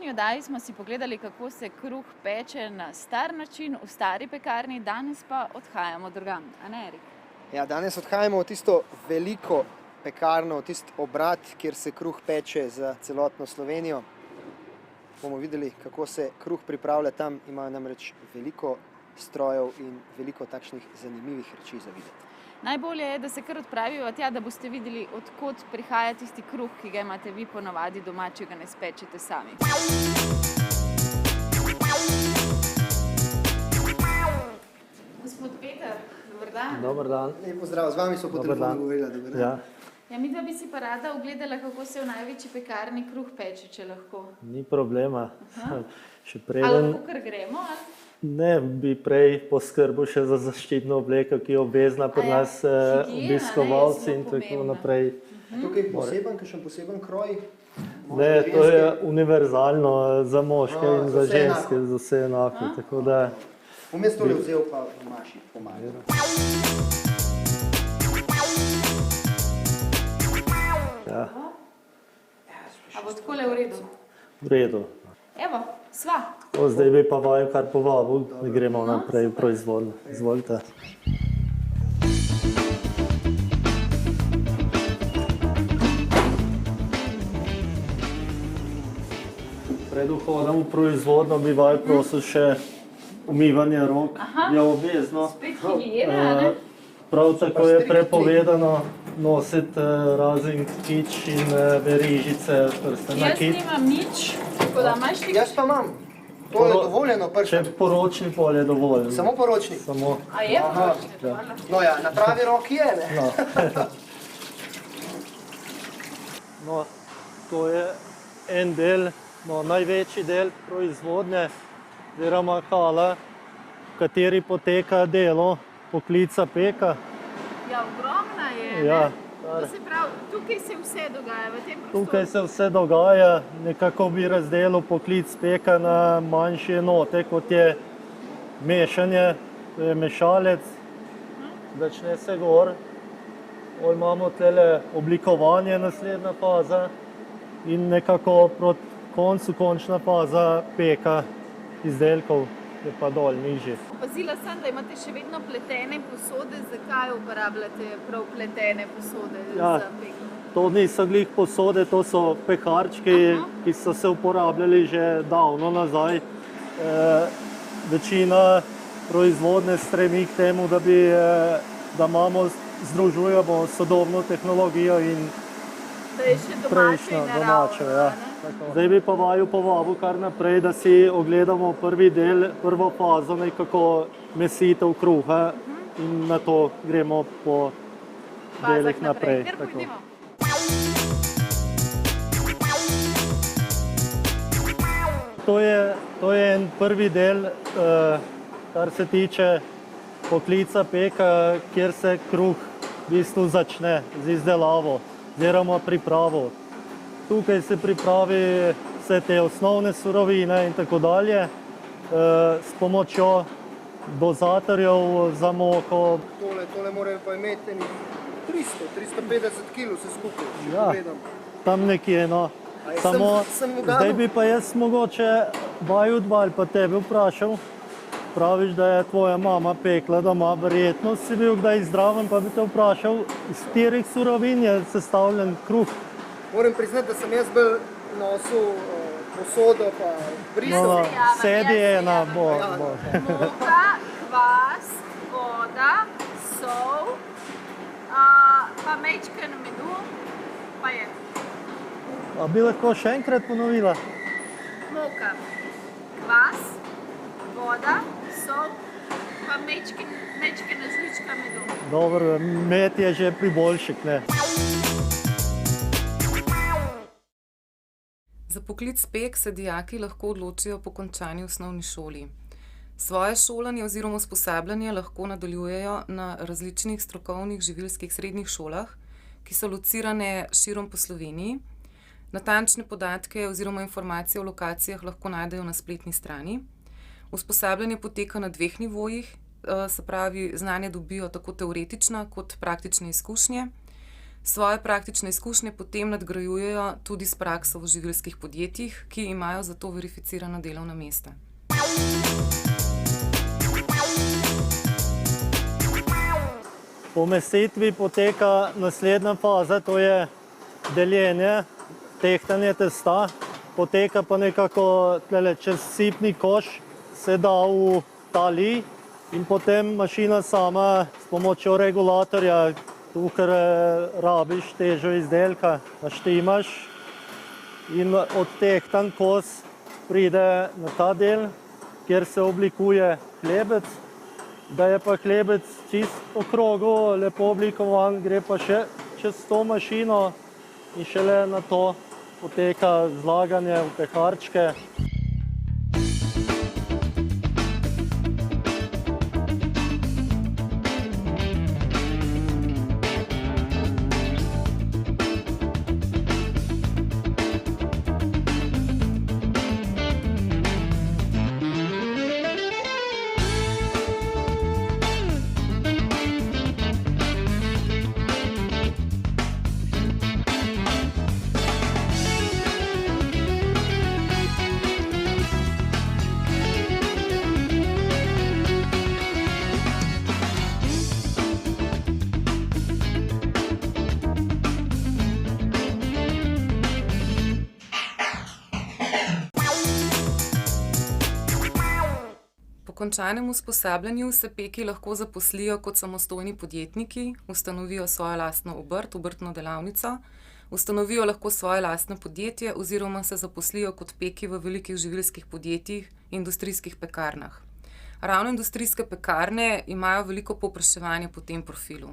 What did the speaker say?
prejšnji oddaji smo si pogledali, kako se kruh peče na star način v stari pekarni, danes pa odhajamo drugam. A ne, Erik? Ja, danes odhajamo v tisto veliko pekarno, v tisti obrat, kjer se kruh peče za celotno Slovenijo. Bomo videli, kako se kruh pripravlja tam. Imajo namreč veliko strojev in veliko takšnih zanimivih reči za videti. Najbolje je, da se kar odpravijo tja, da boste videli, od kod prihaja tisti kruh, ki ga imate vi ponavadi doma, če ga ne spečete sami. Gospod Peter, dober dan. Dober dan. Lep pozdrav, z vami so po telefonu govorila, dober dan. Ja, midva bi si pa rada ogledala, kako se v največji pekarni kruh peče, če lahko. Ni problema. Še preden... Ali lahko kar gremo, ali? Ne, bi prej poskrbel še za zaščitno obleko, ki je obvezna pri nas obiskovalci in tako naprej. Tukaj kakšen poseben kroj? Ne, to je univerzalno za moške in za ženske, za vse enako, tako da... Vmes tole vzel pa Maši pomaga. Ja. A bo takole v redu? V redu. Evo, sva. Zdaj bi pa vaju kar povabil, da gremo naprej v proizvodnjo. Izvolite. Pred vhodom v proizvodnjo bi vaju prosil še umivanje rok. Je obvezno. Spet higiena, ne? Prav tako je prepovedano nositi razen kič in verižice, prste na kit. Jaz nimam nič, tako da imaš ti... Jaz pa imam. To je dovoljeno prste. Če poročni pol je dovoljeno. Samo poročni? Samo. A je poročni? Hvala. No ja, na pravi roki je, ne? No, to je en del, največji del proizvodnje, oziroma hala, v kateri poteka delo poklica peka. Ja, ogromna je, ne? Ja. To se pravi, tukaj se vse dogaja v tem prostoru? Tukaj se vse dogaja, nekako bi razdelil poklic peka na manjše enote, kot je mešanje, to je mešalec, začne se gor. Imamo tele oblikovanje, naslednja faza in nekako proti koncu končna faza peka izdelkov, je pa dol, nižje. Opazila sem, da imate še vedno pletene posode. Zakaj uporabljate prav pletene posode za peko? To niso glih posode, to so pekarčki, ki so se uporabljali že davno nazaj. Večina proizvodne stremi k temu, da združujemo sodobno tehnologijo in da je še domače in naravno. Zdaj bi pa vaju povabil kar naprej, da si ogledamo prvi del, prvo fazo, nekako mesitev kruha in na to gremo po delih naprej. Ker pojdimo. To je en prvi del, kar se tiče poklica peka, kjer se kruh v bistvu začne z izdelavo oziroma pripravo. Tukaj se pripravi vse te osnovne surovine in tako dalje s pomočjo dozatorjev za moko. Tole morajo pa imeti 300-350 kg vse skupaj, če pogledam. Tam nekje, no. Zdaj bi pa jaz mogoče vaju dva ali pa tebe vprašal. Praviš, da je tvoja mama pekla doma, verjetno si bil kdaj zdraven, pa bi te vprašal, iz katerih surovin je sestavljen kruh? Moram priznati, da sem jaz bolj nosil posodo pa brisal. Sedi ena, bo. Moka, kvas, voda, sol, pa majčken medu, pa je. A bi lahko še enkrat ponovila? Moka, kvas, voda, sol, pa majčkena žlička medu. Dobro, med je že priboljšek, ne? Za poklic pek se dijaki lahko odločijo po končani osnovni šoli. Svoje šolanje oziroma usposabljanje lahko nadaljujejo na različnih strokovnih živilskih srednjih šolah, ki so locirane širom po Sloveniji. Natančne podatke oziroma informacije o lokacijah lahko najdejo na spletni strani. Usposabljanje poteka na 2 nivojih, se pravi, znanje dobijo tako teoretična kot praktične izkušnje. Svoje praktične izkušnje potem nadgrajujejo tudi s prakso v živilskih podjetjih, ki imajo za to verificirana delovna mesta. Po umestitvi poteka naslednja faza, to je deljenje, tehtanje testa. Poteka pa nekako čez sipni koš, se da v tali in potem mašina sama s pomočjo regulatorja, tukaj rabiš težo izdelka, naštimaš in odtehtan kos pride na ta del, kjer se oblikuje hlebec. Da je pa hlebec čist okrogel, lepo oblikovan, gre pa še čez to mašino in šele na to poteka zlaganje v peharčke. Po končanem usposabljanju se peki lahko zaposlijo kot samostojni podjetniki, ustanovijo svojo lastno obrt, obrtno delavnico, ustanovijo lahko svoje lastno podjetje oziroma se zaposlijo kot peki v velikih živilskih podjetjih, industrijskih pekarnah. Ravno industrijske pekarne imajo veliko povpraševanje po tem profilu.